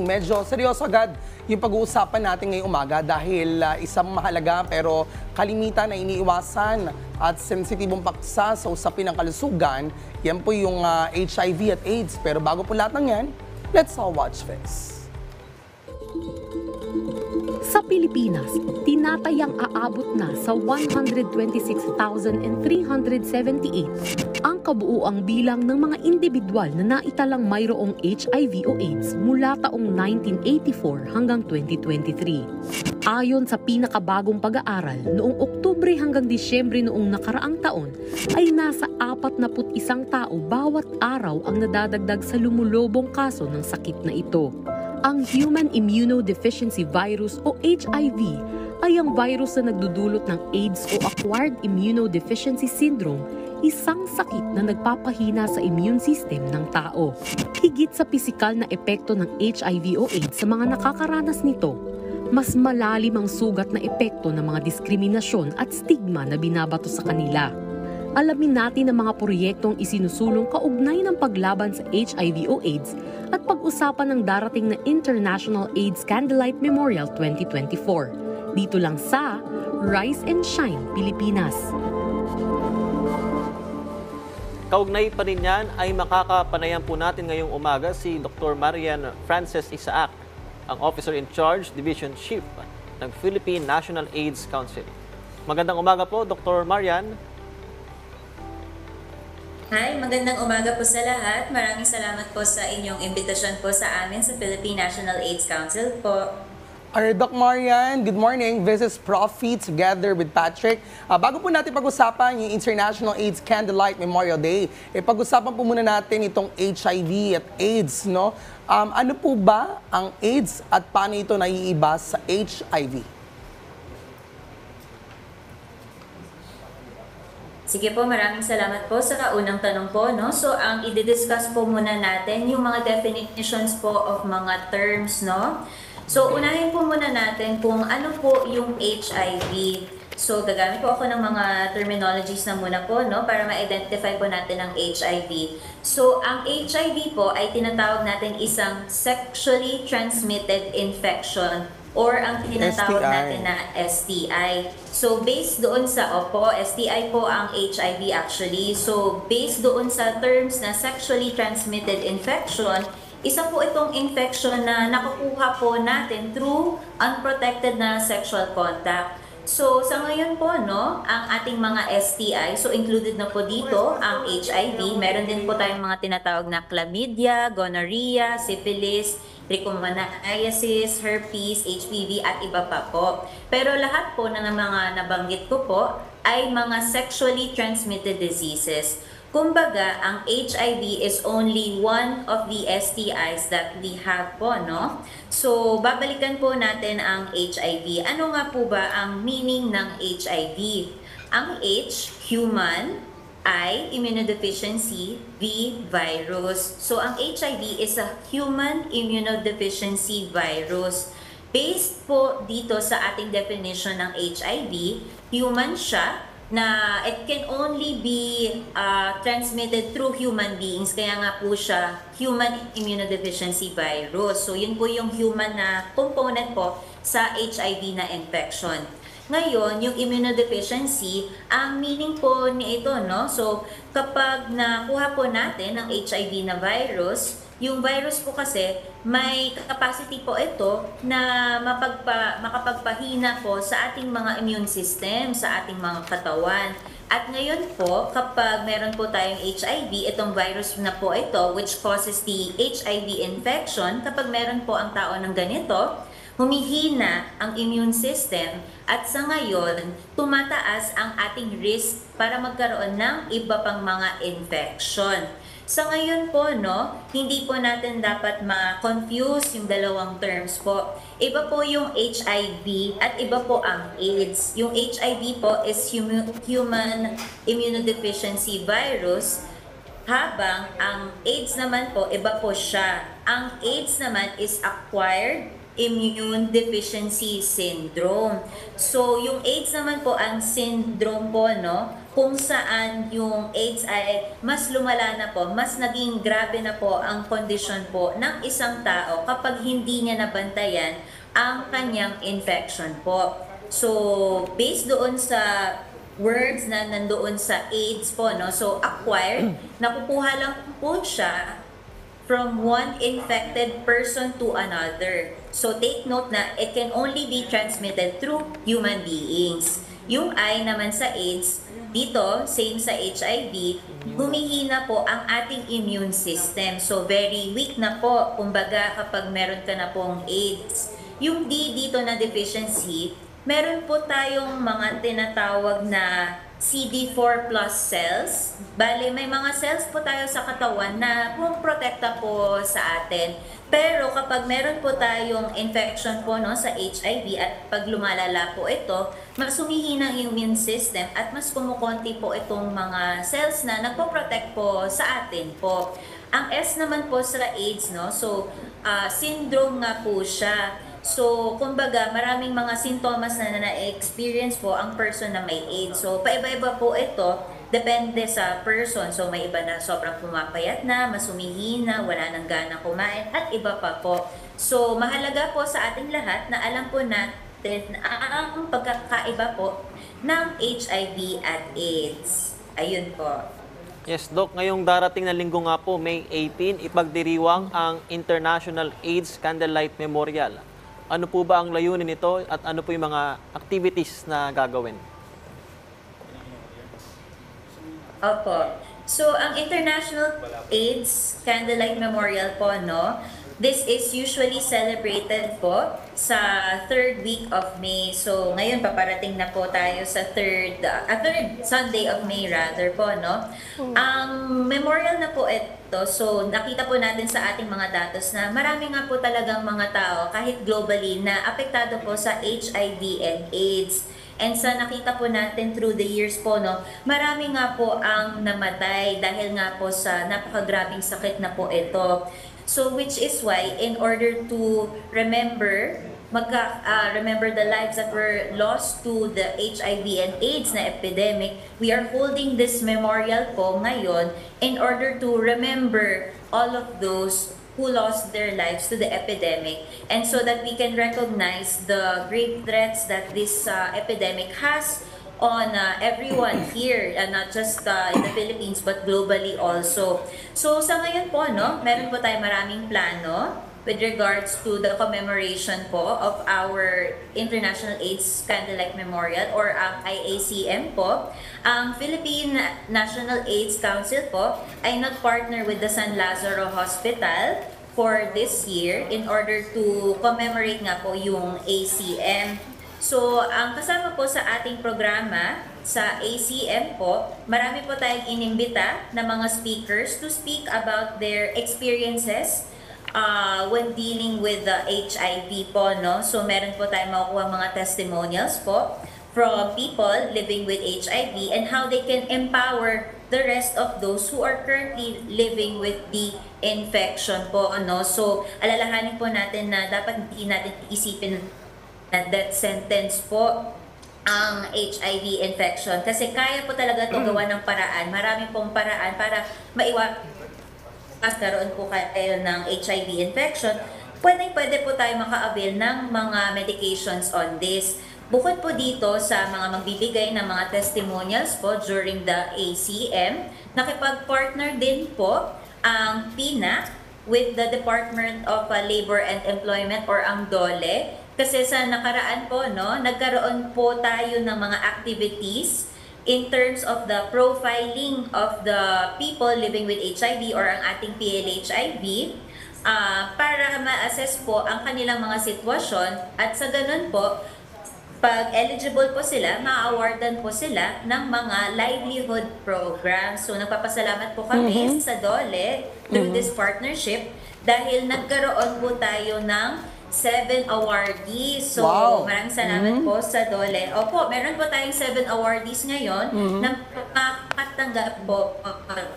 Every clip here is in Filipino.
Medyo seryoso agad yung pag-uusapan natin ngayong umaga dahil isang mahalaga pero kalimitan na iniiwasan at sensitibong paksa sa usapin ng kalusugan, yan po yung HIV at AIDS. Pero bago po lahat ng yan, let's all watch this. Sa Pilipinas, tinatayang aabot na sa 126,378 ang kabuuang bilang ng mga individual na naitalang mayroong HIV o AIDS mula taong 1984 hanggang 2023. Ayon sa pinakabagong pag-aaral, noong Oktubre hanggang Disyembre noong nakaraang taon, ay nasa 41 tao bawat araw ang nadadagdag sa lumulubong kaso ng sakit na ito. Ang Human Immunodeficiency Virus o HIV ay ang virus na nagdudulot ng AIDS o Acquired Immunodeficiency Syndrome, isang sakit na nagpapahina sa immune system ng tao. Higit sa pisikal na epekto ng HIV o AIDS sa mga nakakaranas nito, mas malalim ang sugat na epekto ng mga diskriminasyon at stigma na binabato sa kanila. Alamin natin ang mga proyektong isinusulong kaugnay ng paglaban sa HIV o AIDS at pag-usapan ng darating na International AIDS Candlelight Memorial 2024. Dito lang sa Rise and Shine, Pilipinas. Kaugnay pa rin yan ay makakapanayan po natin ngayong umaga si Dr. Marian Frances Isaac, ang Officer in Charge, Division Chief ng Philippine National AIDS Council. Magandang umaga po, Dr. Marian. Hi, magandang umaga po sa lahat. Maraming salamat po sa inyong imbitasyon po sa amin sa Philippine National AIDS Council po. Doc Marian, good morning. This is Profi together with Patrick. Bago po natin pag-usapan yung International AIDS Candlelight Memorial Day, pag-usapan po muna natin itong HIV at AIDS, no? Ano po ba ang AIDS at paano ito naiiba sa HIV? Sige po, maraming salamat po sa unang tanong po. No? So, ang i-discuss po muna natin yung mga definitions po of mga terms. No? So, unahin po muna natin kung ano po yung HIV. So, gagamit po ako ng mga terminologies na muna po, no, para ma-identify po natin ang HIV. So, ang HIV po ay tinatawag natin isang sexually transmitted infection or ang tinatawag natin na STI. So, based doon sa, STI po ang HIV actually. So, based doon sa terms na sexually transmitted infection, isa po itong infection na nakukuha po natin through unprotected na sexual contact. So, sa ngayon po, no, ang ating mga STI, so included na po dito ang HIV. Meron din po tayong mga tinatawag na chlamydia, gonorrhea, syphilis, trichomoniasis, herpes, HPV at iba pa po. Pero lahat po ng mga nabanggit ko po ay mga sexually transmitted diseases. Kumbaga, ang HIV is only one of the STIs that we have po, no? So, babalikan po natin ang HIV. Ano nga po ba ang meaning ng HIV? Ang H, human, I, immunodeficiency, V, virus. So, ang HIV is a human immunodeficiency virus. Based po dito sa ating definition ng HIV, human siya, na it can only be transmitted through human beings, kaya nga po siya human immunodeficiency virus. So yun po yung human na component po sa HIV na infection. Ngayon, yung immunodeficiency, ang meaning po ni ito, no? So kapag nakuha po natin ang HIV na virus, yung virus po kasi may capacity po ito na makapagpahina po sa ating mga immune system, sa ating mga katawan. At ngayon po, kapag meron po tayong HIV, itong virus na po ito, which causes the HIV infection, kapag meron po ang tao ng ganito, humihina ang immune system at sa ngayon, tumataas ang ating risk para magkaroon ng iba pang mga infection. Sa ngayon po, no, hindi po natin dapat ma-confuse yung dalawang terms po. Iba po yung HIV at iba po ang AIDS. Yung HIV po is human immunodeficiency virus, habang ang AIDS naman po, iba po siya. Ang AIDS naman is acquired immune deficiency syndrome. So, yung AIDS naman po, ang syndrome po, no, kung saan yung AIDS ay mas lumala na po, mas naging grabe na po ang kondisyon po ng isang tao kapag hindi niya nabantayan ang kanyang infection po. So, based doon sa words na nandoon sa AIDS po, no? So, acquired, nakukuha lang po siya from one infected person to another. So, take note na it can only be transmitted through human beings. Yung I naman sa AIDS, dito, same sa HIV, humihina po ang ating immune system. So, very weak na po, kumbaga kapag meron ka na pong AIDS. Yung D dito na deficiency, meron po tayong mga tinatawag na CD4 plus cells. Bale, may mga cells po tayo sa katawan na pumoprotekta po sa atin. Pero kapag meron po tayong infection po, no, sa HIV at pag lumalala po ito, mas humihina ang immune system at mas kumukonti po itong mga cells na nagpo-protect po sa atin po. Ang S naman po sa AIDS, no, so syndrome nga po siya. So, kumbaga, maraming mga sintomas na na-experience po ang person na may AIDS. So, paiba-iba po ito, depende sa person. So, may iba na sobrang pumapayat na, mas humihina, wala nang gana kumain, at iba pa po. So, mahalaga po sa ating lahat na alam po natin ang pagkakaiba po ng HIV at AIDS. Ayun po. Yes, Doc. Ngayong darating na linggo nga po, May 18, ipagdiriwang ang International AIDS Candlelight Memorial. Ano po ba ang layunin nito at ano po yung mga activities na gagawin? Opo. So, ang International AIDS Candlelight Memorial po, no, this is usually celebrated po sa third week of May. So, ngayon paparating na po tayo sa third Sunday of May rather po, no. Ang memorial na po ito, so nakita po natin sa ating mga datos na marami nga po talagang mga tao kahit globally na apektado po sa HIV and AIDS. And sa nakita po natin through the years po, no, marami nga po ang namatay dahil nga po sa napakagrabing sakit na po ito. So which is why in order to remember remember the lives that were lost to the HIV and AIDS na epidemic, we are holding this memorial po ngayon in order to remember all of those who lost their lives to the epidemic, and so that we can recognize the great threats that this epidemic has on everyone here, and not just in the Philippines but globally also. So sa ngayon po, no, meron po tayo maraming plano with regards to the commemoration po of our International AIDS Candlelight Memorial or ang IACM po. Ang Philippine National AIDS Council po ay nag-partner with the San Lazaro Hospital for this year in order to commemorate nga po yung ACM. So, ang kasama po sa ating programa sa ACM po, marami po tayong inimbita na mga speakers to speak about their experiences when dealing with the HIV po, no? So, meron po tayong makukuha mga testimonials po from people living with HIV and how they can empower the rest of those who are currently living with the infection po, no? So, alalahanin po natin na dapat hindi natin isipin na death sentence po ang HIV infection. Kasi kaya po talaga ito gawa ng paraan. Marami pong paraan para maiwasan karoon po kayo ng HIV infection. Pwede po tayo maka-avail ng mga medications on this. Bukod po dito sa mga magbibigay ng mga testimonials po during the ACM, nakipag-partner din po ang PINA with the Department of Labor and Employment or ang DOLE. Kasi sa nakaraan po, no, nagkaroon po tayo ng mga activities in terms of the profiling of the people living with HIV or ang ating PLHIV para ma-assess po ang kanilang mga sitwasyon at sa ganun po, pag eligible po sila, ma-awardan po sila ng mga livelihood programs. So nagpapasalamat po kami sa DOLE through this partnership dahil nagkaroon po tayo ng 7 awardees. So, wow. Maraming salamat po sa DOLE. Opo, meron po tayong 7 awardees ngayon na makakatanggap po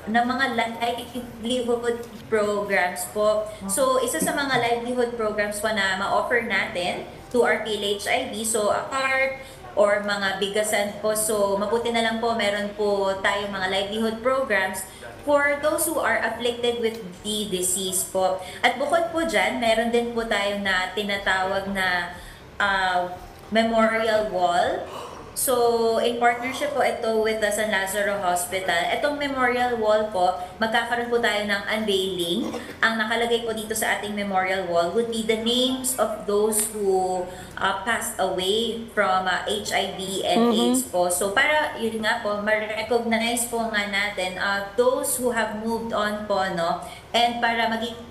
ng mga livelihood programs po. So, isa sa mga livelihood programs po na ma-offer natin to our PLHIV. So, apart or mga bigasan po. So mabuti na lang po meron po tayong mga livelihood programs for those who are afflicted with the disease po. At bukod po dyan, meron din po tayo na tinatawag na memorial wall. So, in partnership po ito with the San Lazaro Hospital. Itong memorial wall po, magkakaroon po tayo ng unveiling. Ang nakalagay po dito sa ating memorial wall would be the names of those who passed away from HIV and AIDS po. So, para yun nga po, ma-recognize po nga natin those who have moved on po, no? And para maging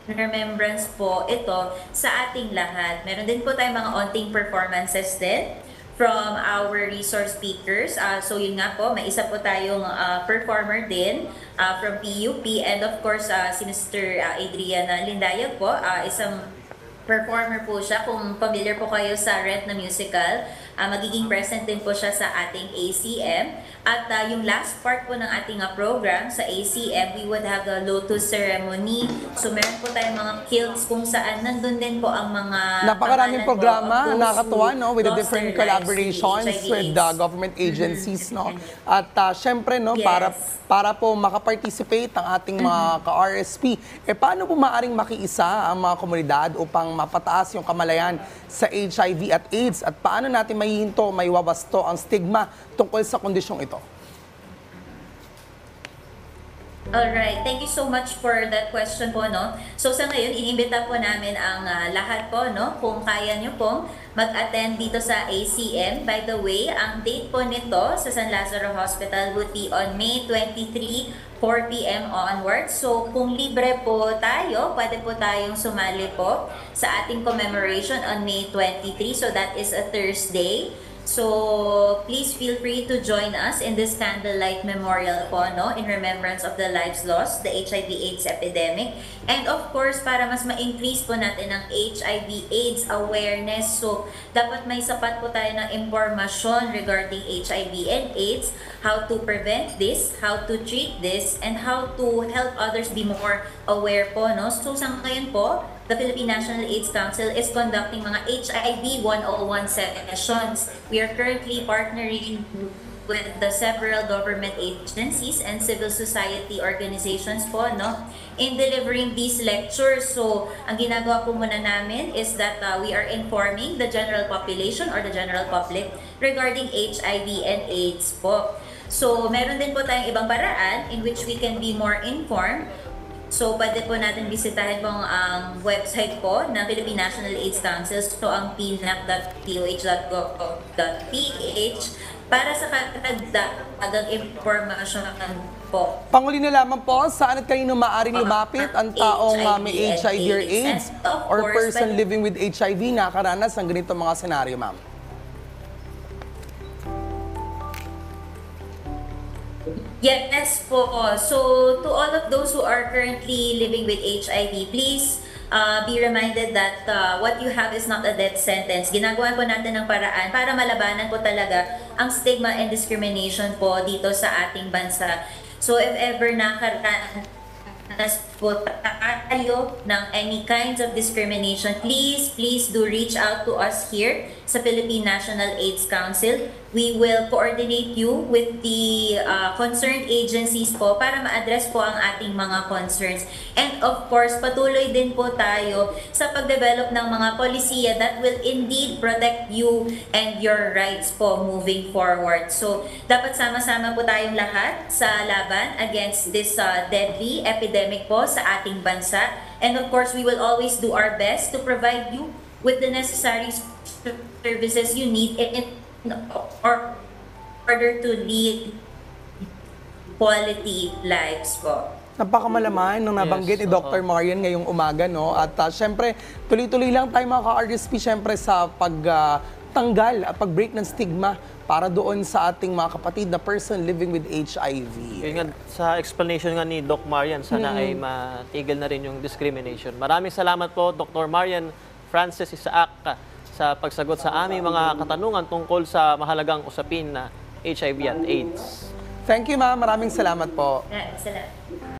remembrance po ito sa ating lahat. Meron din po tayong mga onting performances din from our resource speakers. So yun nga po, may isa po tayong performer din from PUP, and of course si Mr. Adriana Lindayag po, isang performer po siya. Kung familiar po kayo sa Rent na musical, magiging present din po siya sa ating ACM. At yung last part po ng ating program sa ACM, we would have the lotus ceremony. So meron po tayong mga kilts kung saan nandun din po ang mga napakaraming programa, nakakatuwa, no, with the lost different their lives collaborations to with the government agencies, no. At syempre, no, Yes. para po makaparticipate ang ating mga ka-RSP, paano po maaring makiisa ang mga komunidad upang mapataas yung kamalayan sa HIV at AIDS, at paano natin mahihinto, maiwawasto ang stigma tungkol sa kondisyong ito? Alright, thank you so much for that question po, no? So sa ngayon, inimbita po namin ang lahat po, no? Kung kaya nyo pong mag-attend dito sa ACM. By the way, ang date po nito sa San Lazaro Hospital would be on May 23, 4 p.m. onwards. So kung libre po tayo, pwede po tayong sumali po sa ating commemoration on May 23. So that is a Thursday. So, please feel free to join us in this candlelight memorial po, no, in remembrance of the lives lost, the HIV/AIDS epidemic. And of course, para mas ma-increase po natin ang HIV/AIDS awareness, so dapat may sapat po tayo ng impormasyon regarding HIV and AIDS, how to prevent this, how to treat this, and how to help others be more aware po, no. So, sa ngayon po, the Philippine National AIDS Council is conducting mga HIV 101 sessions. We are currently partnering with the several government agencies and civil society organizations po, no, in delivering these lectures. So, ang ginagawa po muna namin is that we are informing the general population or the general public regarding HIV and AIDS po. So, meron din po tayong ibang paraan in which we can be more informed. So, pwede po natin bisitahin po ang website po ng Philippine National AIDS Council. So, ang pnac.ph.gov.ph para sa katagdagang impormasyon po. Panguli na lamang po, saan at kanino maaaring lumapit ang taong may HIV or AIDS or person living with HIV na nakaranas ng ganito mga senaryo, ma'am? Yes po. So, to all of those who are currently living with HIV, please be reminded that what you have is not a death sentence. Ginagawa po natin ng paraan para malabanan po talaga ang stigma and discrimination po dito sa ating bansa. So, if ever nakaranas po tayo ng any kinds of discrimination, please do reach out to us here sa Philippine National AIDS Council. We will coordinate you with the concerned agencies po para ma-address po ang ating mga concerns. And of course, patuloy din po tayo sa pag-develop ng mga polisiya that will indeed protect you and your rights po moving forward. So, dapat sama-sama po tayong lahat sa laban against this deadly epidemic po sa ating bansa. And of course, we will always do our best to provide you with the necessary services you need in order to lead quality lives po. Napakamalaman nung nabanggit ni Dr. Marian ngayong umaga, no? At syempre, tuloy-tuloy lang tayo mga ka-RSP syempre sa pagtanggal at pag-break ng stigma para doon sa ating mga kapatid na person living with HIV. Yun nga, sa explanation nga ni Doc Marian, sana ay matigil na rin yung discrimination. Maraming salamat po, Dr. Marian Frances Isaac, sa pagsagot sa aming mga katanungan tungkol sa mahalagang usapin na HIV at AIDS. Thank you, ma'am. Maraming salamat po. Salamat.